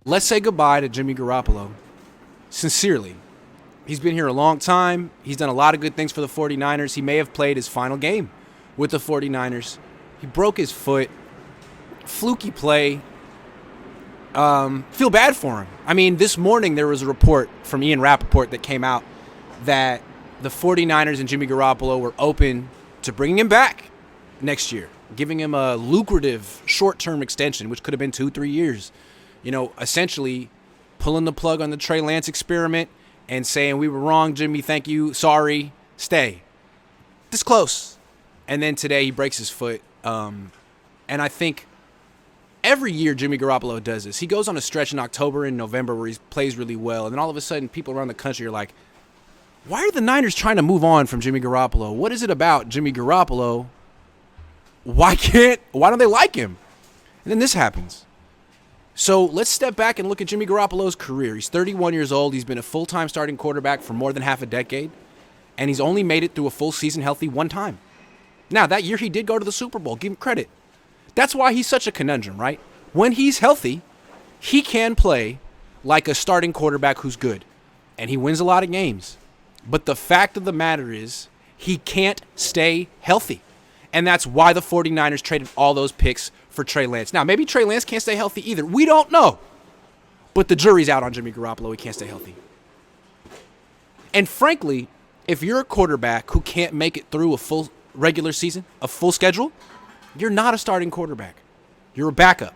let's say goodbye to Jimmy Garoppolo. Sincerely. He's been here a long time. He's done a lot of good things for the 49ers. He may have played his final game with the 49ers. He broke his foot. Fluky play. Feel bad for him. I mean, this morning there was a report from Ian Rappaport that came out that the 49ers and Jimmy Garoppolo were open to bringing him back next year, giving him a lucrative short-term extension, which could have been 2-3 years. You know, essentially pulling the plug on the Trey Lance experiment and saying, we were wrong, Jimmy, thank you, sorry, stay. This close. And then today he breaks his foot. And I think every year Jimmy Garoppolo does this. He goes on a stretch in October and November where he plays really well. And then all of a sudden people around the country are like, why are the Niners trying to move on from Jimmy Garoppolo? What is it about Jimmy Garoppolo? Why don't they like him? And then this happens. So let's step back and look at Jimmy Garoppolo's career. He's 31 years old. He's been a full-time starting quarterback for more than half a decade. And he's only made it through a full season healthy one time. Now, that year he did go to the Super Bowl. Give him credit. That's why he's such a conundrum, right? When he's healthy, he can play like a starting quarterback who's good. And he wins a lot of games. But the fact of the matter is, he can't stay healthy. And that's why the 49ers traded all those picks for Trey Lance. Now, maybe Trey Lance can't stay healthy either. We don't know. But the jury's out on Jimmy Garoppolo. He can't stay healthy. And frankly, if you're a quarterback who can't make it through a full regular season, a full schedule, you're not a starting quarterback. You're a backup.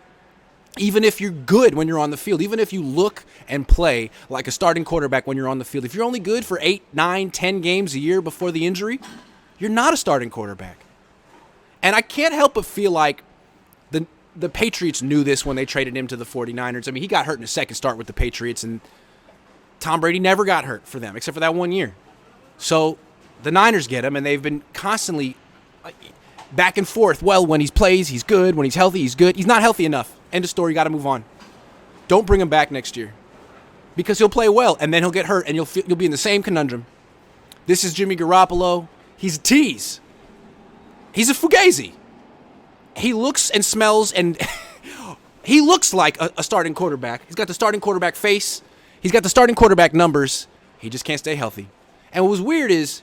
Even if you're good when you're on the field, even if you look and play like a starting quarterback when you're on the field, if you're only good for 8, 9, 10 games a year before the injury, you're not a starting quarterback. And I can't help but feel like the Patriots knew this when they traded him to the 49ers. I mean, he got hurt in his second start with the Patriots, and Tom Brady never got hurt for them, except for that 1 year. So the Niners get him, and they've been constantly back and forth. Well, when he plays, he's good. When he's healthy, he's good. He's not healthy enough. End of story. Got to move on. Don't bring him back next year because he'll play well, and then he'll get hurt, and you'll be in the same conundrum. This is Jimmy Garoppolo. He's a tease. He's a fugazi. He looks and smells, and he looks like a starting quarterback. He's got the starting quarterback face. He's got the starting quarterback numbers. He just can't stay healthy. And what was weird is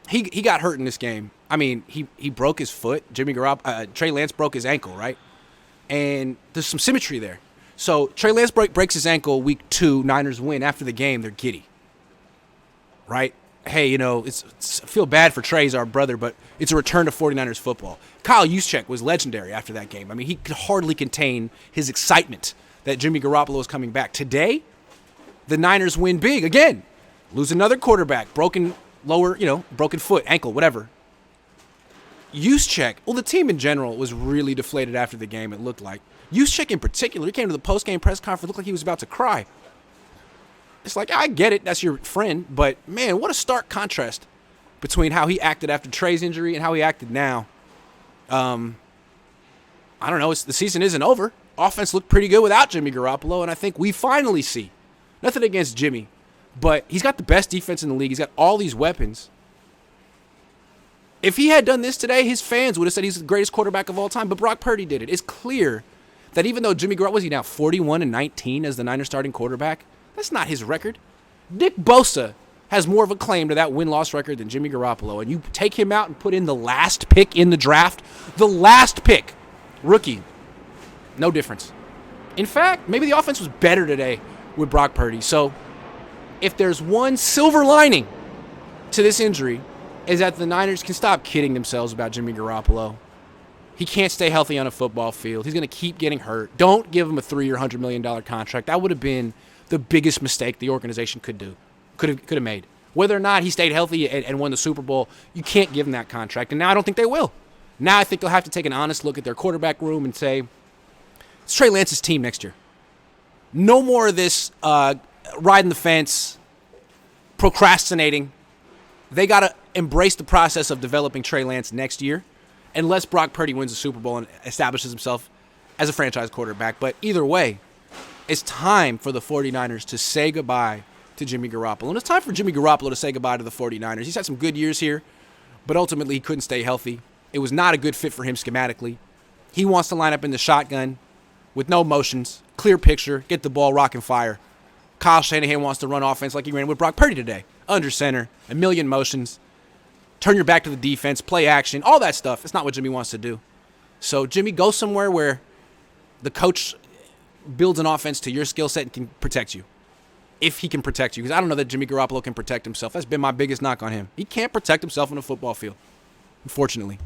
he got hurt in this game. I mean, he broke his foot. Trey Lance broke his ankle, right? And there's some symmetry there. So Trey Lance breaks his ankle week 2. Niners win. After the game, they're giddy, right? Hey, you know, I feel bad for Trey's our brother, but it's a return to 49ers football. Kyle Juszczyk was legendary after that game. I mean, he could hardly contain his excitement that Jimmy Garoppolo is coming back. Today, the Niners win big again. Lose another quarterback, broken foot, ankle, whatever. Juszczyk, well, the team in general was really deflated after the game, it looked like. Juszczyk in particular, he came to the post-game press conference, looked like he was about to cry. It's like, I get it, that's your friend, but man, what a stark contrast between how he acted after Trey's injury and how he acted now. I don't know, the season isn't over. Offense looked pretty good without Jimmy Garoppolo, and I think we finally see, nothing against Jimmy, but he's got the best defense in the league. He's got all these weapons. If he had done this today, his fans would have said he's the greatest quarterback of all time, but Brock Purdy did it. It's clear that even though Jimmy Garoppolo, was he now 41-19 as the Niners starting quarterback? That's not his record. Nick Bosa has more of a claim to that win-loss record than Jimmy Garoppolo, and you take him out and put in the last pick in the draft, the last pick, rookie, no difference. In fact, maybe the offense was better today with Brock Purdy. So if there's one silver lining to this injury, is that the Niners can stop kidding themselves about Jimmy Garoppolo. He can't stay healthy on a football field. He's going to keep getting hurt. Don't give him a 3-year, $100 million contract. That would have been the biggest mistake the organization could have made. Whether or not he stayed healthy and won the Super Bowl, you can't give him that contract. And now I don't think they will. Now I think they'll have to take an honest look at their quarterback room and say, it's Trey Lance's team next year. No more of this riding the fence, procrastinating. They got to embrace the process of developing Trey Lance next year, unless Brock Purdy wins the Super Bowl and establishes himself as a franchise quarterback. But either way, it's time for the 49ers to say goodbye to Jimmy Garoppolo. And it's time for Jimmy Garoppolo to say goodbye to the 49ers. He's had some good years here, but ultimately he couldn't stay healthy. It was not a good fit for him schematically. He wants to line up in the shotgun with no motions, clear picture, get the ball rocking fire. Kyle Shanahan wants to run offense like he ran with Brock Purdy today. Under center, a million motions, turn your back to the defense, play action, all that stuff. It's not what Jimmy wants to do. So, Jimmy, go somewhere where the coach builds an offense to your skill set and can protect you. If he can protect you. Because I don't know that Jimmy Garoppolo can protect himself. That's been my biggest knock on him. He can't protect himself on a football field, unfortunately.